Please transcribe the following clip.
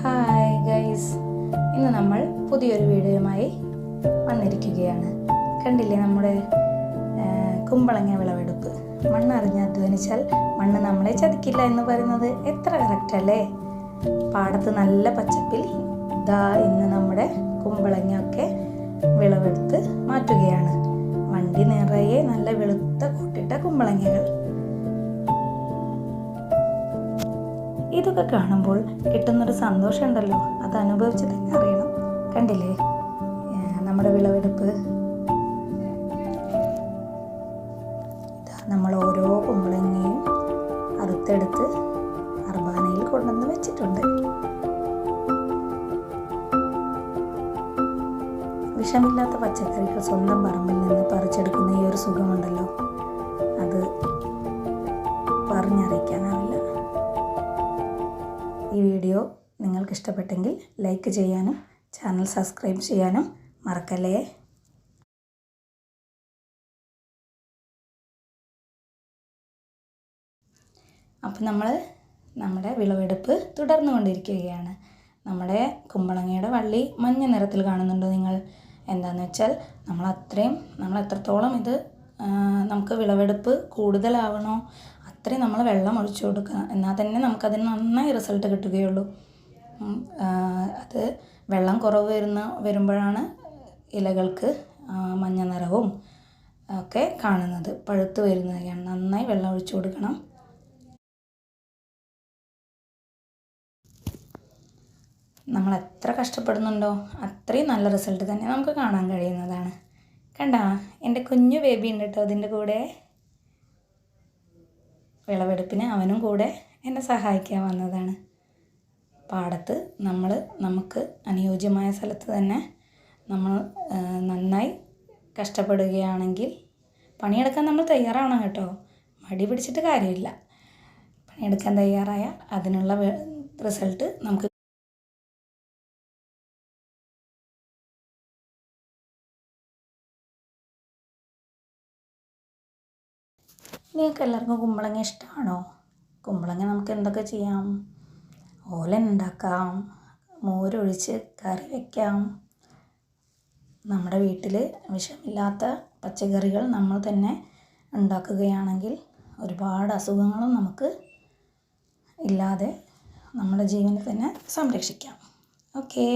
Hi guys, ഇന്ന് നമ്മൾ പുതിയൊരു വീഡിയോയുമായി വന്നിരിക്കുകയാണ്. കണ്ടില്ലേ നമ്മുടെ കുമ്പളങ്ങ വിളവെടുപ്പ്. മണ്ണറിഞ്ഞ് അധ്വാനിച്ചാൽ മണ്ണ് നമ്മളെ ചതിക്കില്ല എന്ന് പറയുന്നത് എത്ര കറക്റ്റ് അല്ലേ? പാടത്ത് നല്ല പച്ചപ്പിൽ ഇന്ന് നമ്മുടെ കുമ്പളങ്ങയൊക്കെ വിളവെടുത്ത് മാറ്റുകയാണ്. വണ്ടി നിറയെ നല്ല വെളുത്ത കൂട്ടിട്ട കുമ്പളങ്ങകൾ. ഇതൊക്കെ കാണുമ്പോൾ കിട്ടുന്നൊരു സന്തോഷമുണ്ടല്ലോ, അത് അനുഭവിച്ച് തന്നെ അറിയണം. കണ്ടില്ലേ നമ്മുടെ വിളവെടുപ്പ്. നമ്മൾ ഓരോ കുമ്പളങ്ങയും അറുത്തെടുത്ത് അർബാനയിൽ കൊണ്ടുവന്ന് വെച്ചിട്ടുണ്ട്. വിഷമില്ലാത്ത പച്ചക്കറികൾ സ്വന്തം പറമ്പിൽ നിന്ന് പറിച്ചെടുക്കുന്ന ഈ ഒരു സുഖമുണ്ടല്ലോ, അത് പറഞ്ഞറിയിക്കാനാവില്ല. ഈ വീഡിയോ നിങ്ങൾക്ക് ഇഷ്ടപ്പെട്ടെങ്കിൽ ലൈക്ക് ചെയ്യാനും ചാനൽ സബ്സ്ക്രൈബ് ചെയ്യാനും മറക്കല്ലേ. അപ്പം നമ്മുടെ വിളവെടുപ്പ് തുടർന്നു കൊണ്ടിരിക്കുകയാണ്. നമ്മുടെ കുമ്പളങ്ങയുടെ വള്ളി മഞ്ഞ നിറത്തിൽ കാണുന്നുണ്ടോ നിങ്ങൾ? എന്താണെന്ന് വെച്ചാൽ നമ്മൾ എത്രത്തോളം ഇത് നമുക്ക് വിളവെടുപ്പ് കൂടുതലാവണോ അത്രയും നമ്മൾ വെള്ളം ഒഴിച്ചു കൊടുക്കുക. എന്നാൽ തന്നെ നമുക്കതിന് നന്നായി റിസൾട്ട് കിട്ടുകയുള്ളൂ. അത് വെള്ളം കുറവ് വരുമ്പോഴാണ് ഇലകൾക്ക് മഞ്ഞ നിറവും ഒക്കെ കാണുന്നത്, പഴുത്ത് വരുന്നതൊക്കെയാണ്. നന്നായി വെള്ളം ഒഴിച്ചു കൊടുക്കണം. നമ്മൾ എത്ര കഷ്ടപ്പെടുന്നുണ്ടോ അത്രയും നല്ല റിസൾട്ട് തന്നെ നമുക്ക് കാണാൻ കഴിയുന്നതാണ്. കണ്ടാ, എൻ്റെ കുഞ്ഞു ബേബി ഉണ്ട് കേട്ടോ അതിൻ്റെ കൂടെ. വിളവെടുപ്പിന് അവനും കൂടെ എന്നെ സഹായിക്കാൻ വന്നതാണ്. പാടത്ത് നമുക്ക് അനുയോജ്യമായ സ്ഥലത്ത് തന്നെ നമ്മൾ നന്നായി കഷ്ടപ്പെടുകയാണെങ്കിൽ പണിയെടുക്കാൻ നമ്മൾ തയ്യാറാവണം കേട്ടോ. മടി പിടിച്ചിട്ട് കാര്യമില്ല. പണിയെടുക്കാൻ തയ്യാറായാൽ അതിനുള്ള റിസൾട്ട് നമുക്ക്. നിങ്ങൾക്ക് എല്ലാവർക്കും കുമ്പളങ്ങ ഇഷ്ടമാണോ? കുമ്പളങ്ങ നമുക്ക് എന്തൊക്കെ ചെയ്യാം? ഓലൻ ഉണ്ടാക്കാം, മോരൊഴിച്ച് കറി വയ്ക്കാം. നമ്മുടെ വീട്ടിൽ വിഷമില്ലാത്ത പച്ചക്കറികൾ നമ്മൾ തന്നെ ഉണ്ടാക്കുകയാണെങ്കിൽ ഒരുപാട് അസുഖങ്ങളും നമുക്ക് ഇല്ലാതെ നമ്മുടെ ജീവനെ തന്നെ സംരക്ഷിക്കാം. ഓക്കേ.